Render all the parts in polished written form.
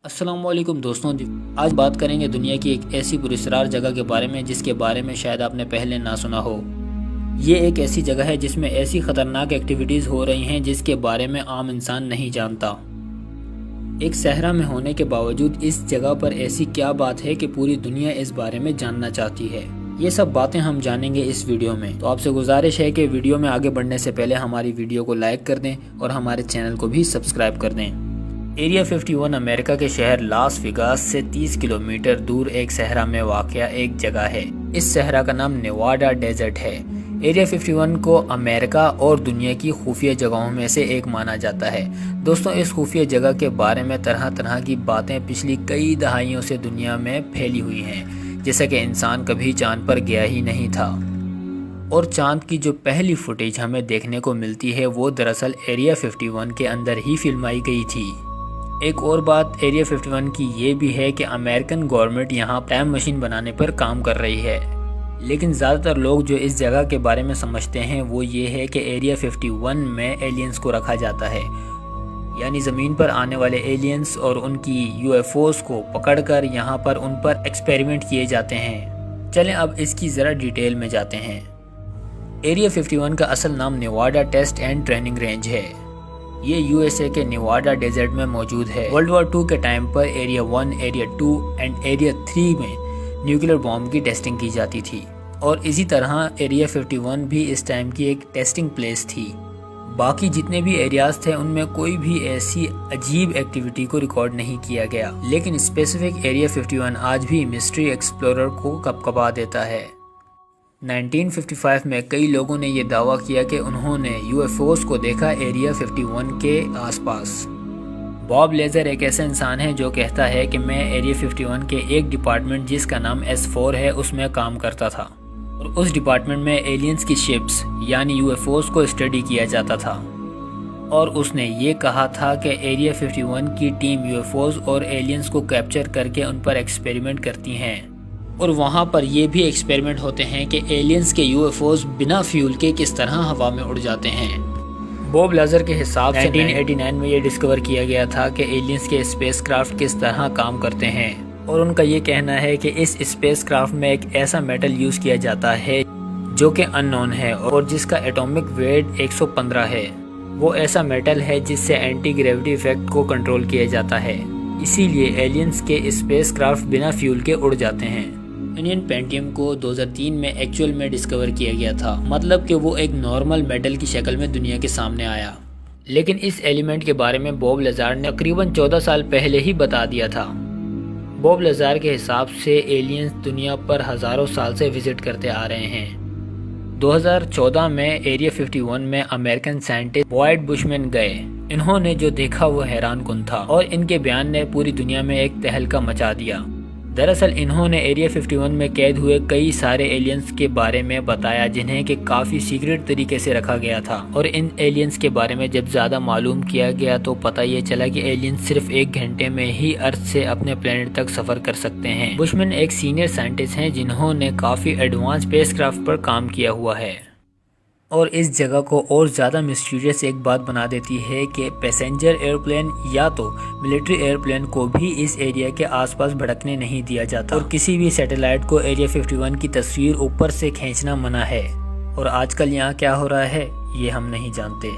अस्सलाम वालेकुम दोस्तों, आज बात करेंगे दुनिया की एक ऐसी पुरस्कार जगह के बारे में जिसके बारे में शायद आपने पहले ना सुना हो। ये एक ऐसी जगह है जिसमें ऐसी ख़तरनाक एक्टिविटीज़ हो रही हैं जिसके बारे में आम इंसान नहीं जानता। एक सहरा में होने के बावजूद इस जगह पर ऐसी क्या बात है कि पूरी दुनिया इस बारे में जानना चाहती है। ये सब बातें हम जानेंगे इस वीडियो में। तो आपसे गुजारिश है कि वीडियो में आगे बढ़ने से पहले हमारी वीडियो को लाइक कर दें और हमारे चैनल को भी सब्सक्राइब कर दें। एरिया 51 अमेरिका के शहर लास वेगास से 30 किलोमीटर दूर एक सहरा में वाक़या एक जगह है। इस सहरा का नाम नेवाडा डेजर्ट है। एरिया 51 को अमेरिका और दुनिया की खुफिया जगहों में से एक माना जाता है। दोस्तों, इस खुफिया जगह के बारे में तरह तरह की बातें पिछली कई दहाइयों से दुनिया में फैली हुई हैं, जैसे कि इंसान कभी चांद पर गया ही नहीं था। और चांद की जो पहली फुटेज हमें देखने को मिलती है वो दरअसल एरिया 51 के अंदर ही फिल्माई गई थी। एक और बात एरिया 51 की ये भी है कि अमेरिकन गवर्नमेंट यहाँ टाइम मशीन बनाने पर काम कर रही है, लेकिन ज़्यादातर लोग जो इस जगह के बारे में समझते हैं वो ये है कि एरिया 51 में एलियंस को रखा जाता है, यानी ज़मीन पर आने वाले एलियंस और उनकी यूएफओस को पकड़कर यहाँ पर उन पर एक्सपेरिमेंट किए जाते हैं। चलें अब इसकी ज़रा डिटेल में जाते हैं। एरिया 51 का असल नाम Nevada test and training range है। ये यूएसए के नेवाडा डेजर्ट में मौजूद है। वर्ल्ड वॉर 2 के टाइम पर एरिया 1, एरिया 2 एंड एरिया 3 में न्यूक्लियर बॉम्ब की टेस्टिंग की जाती थी और इसी तरह एरिया 51 भी इस टाइम की एक टेस्टिंग प्लेस थी। बाकी जितने भी एरियाज थे उनमें कोई भी ऐसी अजीब एक्टिविटी को रिकॉर्ड नहीं किया गया, लेकिन स्पेसिफिक एरिया 51 आज भी मिस्ट्री एक्सप्लोरर को कपकपा देता है। 1955 में कई लोगों ने ये दावा किया कि उन्होंने यूएफओस को देखा एरिया 51 के आसपास। बॉब लेजर एक ऐसा इंसान है जो कहता है कि मैं एरिया 51 के एक डिपार्टमेंट जिसका नाम S4 है उसमें काम करता था और उस डिपार्टमेंट में एलियंस की शिप्स यानी यूएफओस को स्टडी किया जाता था। और उसने ये कहा था कि एरिया 51 की टीम यूएफओस और एलियंस को कैप्चर करके उन पर एक्सपेरिमेंट करती हैं और वहाँ पर ये भी एक्सपेरिमेंट होते हैं कि एलियंस के यूएफओस बिना फ्यूल के किस तरह हवा में उड़ जाते हैं। बॉब लेजर के हिसाब से 1989 में ये डिस्कवर किया गया था कि एलियंस के स्पेसक्राफ्ट किस तरह काम करते हैं और उनका ये कहना है कि इस स्पेसक्राफ्ट में एक ऐसा मेटल यूज़ किया जाता है जो कि अननोन है और जिसका एटॉमिक वेट 115 है। वो ऐसा मेटल है जिससे एंटी ग्रेविटी इफेक्ट को कंट्रोल किया जाता है, इसीलिए एलियंस के स्पेसक्राफ्ट बिना फ्यूल के उड़ जाते हैं। यूरेनियम पेंटियम को 2003 में एक्चुअल में डिस्कवर किया गया था, मतलब कि वो एक नॉर्मल मेटल की शक्ल में दुनिया के सामने आया। लेकिन इस एलिमेंट के बारे में बॉब लेजार ने तकरीबन 14 साल पहले ही बता दिया था। बॉब लेजार के हिसाब से एलियंस दुनिया पर हज़ारों साल से विजिट करते आ रहे हैं। 2014 में एरिया 51 में अमेरिकन साइंटिस्ट बॉयड बुशमैन गए। इन्होंने जो देखा वो हैरानकुन था और इनके बयान ने पूरी दुनिया में एक तहलका मचा दिया। दरअसल इन्होंने एरिया 51 में कैद हुए कई सारे एलियंस के बारे में बताया जिन्हें कि काफ़ी सीक्रेट तरीके से रखा गया था। और इन एलियंस के बारे में जब ज़्यादा मालूम किया गया तो पता ये चला कि एलियंस सिर्फ 1 घंटे में ही अर्थ से अपने प्लेनेट तक सफ़र कर सकते हैं। बुशमैन एक सीनियर साइंटिस्ट हैं जिन्होंने काफ़ी एडवांस स्पेसक्राफ्ट पर काम किया हुआ है। और इस जगह को और ज़्यादा मिस्टीरियस एक बात बना देती है कि पैसेंजर एयरप्लेन या तो मिलिट्री एयरप्लेन को भी इस एरिया के आसपास भड़कने नहीं दिया जाता और किसी भी सैटेलाइट को एरिया 51 की तस्वीर ऊपर से खींचना मना है। और आजकल यहाँ क्या हो रहा है ये हम नहीं जानते।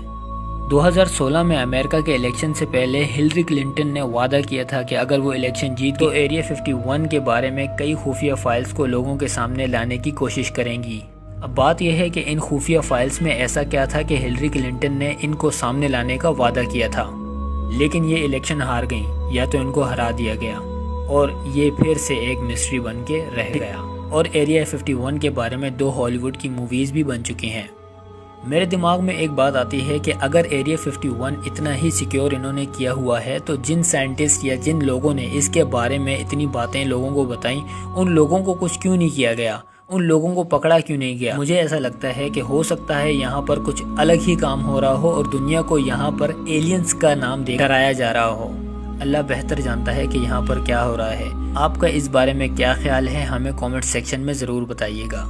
2016 में अमेरिका के इलेक्शन से पहले हिलरी क्लिंटन ने वादा किया था कि अगर वो इलेक्शन जीत तो एरिया 51 के बारे में कई खुफिया फाइल्स को लोगों के सामने लाने की कोशिश करेंगी। अब बात यह है कि इन खुफिया फाइल्स में ऐसा क्या था कि हिलरी क्लिंटन ने इनको सामने लाने का वादा किया था, लेकिन ये इलेक्शन हार गई या तो इनको हरा दिया गया और ये फिर से एक मिस्ट्री बन के रह गया। और एरिया 51 के बारे में 2 हॉलीवुड की मूवीज़ भी बन चुकी हैं। मेरे दिमाग में एक बात आती है कि अगर एरिया 51 इतना ही सिक्योर इन्होंने किया हुआ है तो जिन साइंटिस्ट या जिन लोगों ने इसके बारे में इतनी बातें लोगों को बताई उन लोगों को कुछ क्यों नहीं किया गया, उन लोगों को पकड़ा क्यों नहीं गया। मुझे ऐसा लगता है कि हो सकता है यहाँ पर कुछ अलग ही काम हो रहा हो और दुनिया को यहाँ पर एलियंस का नाम दे कराया जा रहा हो। अल्लाह बेहतर जानता है कि यहाँ पर क्या हो रहा है। आपका इस बारे में क्या ख्याल है, हमें कमेंट सेक्शन में ज़रूर बताइएगा।